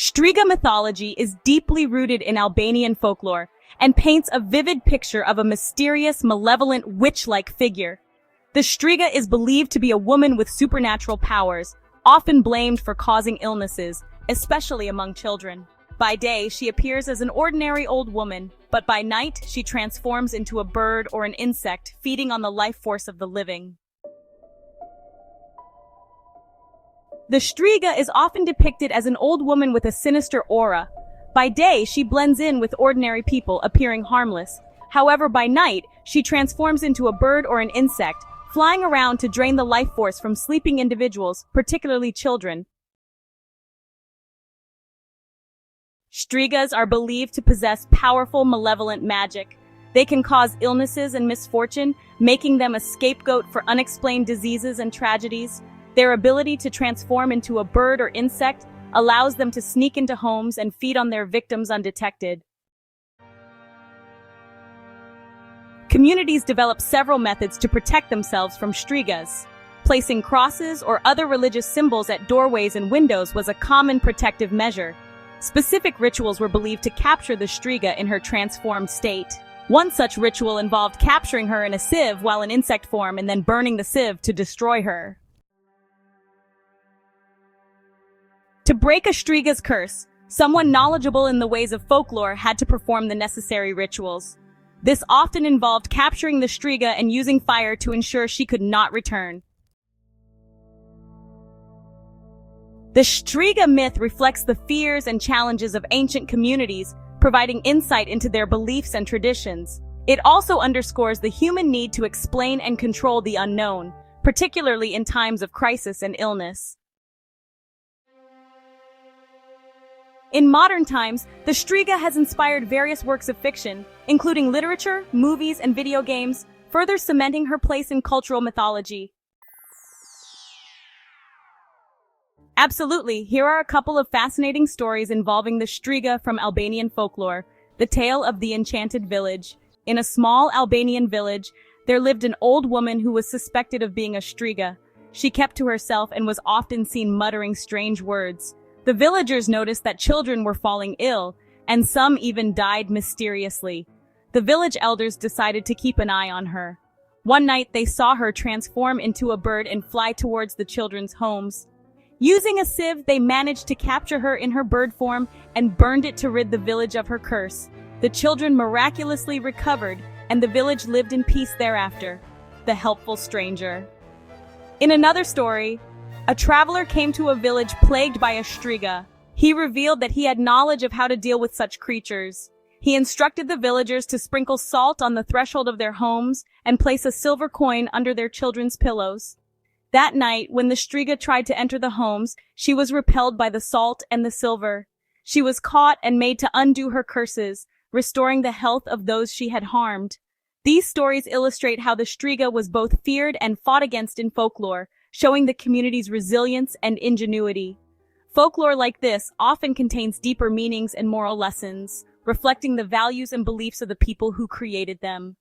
Shtriga mythology is deeply rooted in Albanian folklore and paints a vivid picture of a mysterious, malevolent, witch-like figure. The Shtriga is believed to be a woman with supernatural powers, often blamed for causing illnesses, especially among children. By day, she appears as an ordinary old woman, but by night, she transforms into a bird or an insect, feeding on the life force of the living. The Shtriga is often depicted as an old woman with a sinister aura. By day, she blends in with ordinary people, appearing harmless. However, by night, she transforms into a bird or an insect, flying around to drain the life force from sleeping individuals, particularly children. Shtrigas are believed to possess powerful, malevolent magic. They can cause illnesses and misfortune, making them a scapegoat for unexplained diseases and tragedies. Their ability to transform into a bird or insect allows them to sneak into homes and feed on their victims undetected. Communities develop several methods to protect themselves from Shtrigas. Placing crosses or other religious symbols at doorways and windows was a common protective measure. Specific rituals were believed to capture the Shtriga in her transformed state. One such ritual involved capturing her in a sieve while in insect form and then burning the sieve to destroy her. To break a Shtriga's curse, someone knowledgeable in the ways of folklore had to perform the necessary rituals. This often involved capturing the Shtriga and using fire to ensure she could not return. The Shtriga myth reflects the fears and challenges of ancient communities, providing insight into their beliefs and traditions. It also underscores the human need to explain and control the unknown, particularly in times of crisis and illness. In modern times, the Shtriga has inspired various works of fiction, including literature, movies, and video games, further cementing her place in cultural mythology. Absolutely, here are a couple of fascinating stories involving the Shtriga from Albanian folklore. The tale of the enchanted village. In a small Albanian village, there lived an old woman who was suspected of being a Shtriga. She kept to herself and was often seen muttering strange words. The villagers noticed that children were falling ill, and some even died mysteriously. The village elders decided to keep an eye on her. One night, they saw her transform into a bird and fly towards the children's homes. Using a sieve, they managed to capture her in her bird form and burned it to rid the village of her curse. The children miraculously recovered, and the village lived in peace thereafter. The helpful stranger. In another story, a traveler came to a village plagued by a Shtriga. He revealed that he had knowledge of how to deal with such creatures. He instructed the villagers to sprinkle salt on the threshold of their homes and place a silver coin under their children's pillows. That night, when the Shtriga tried to enter the homes, she was repelled by the salt and the silver. She was caught and made to undo her curses, restoring the health of those she had harmed. These stories illustrate how the Shtriga was both feared and fought against in folklore, showing the community's resilience and ingenuity. Folklore like this often contains deeper meanings and moral lessons, reflecting the values and beliefs of the people who created them.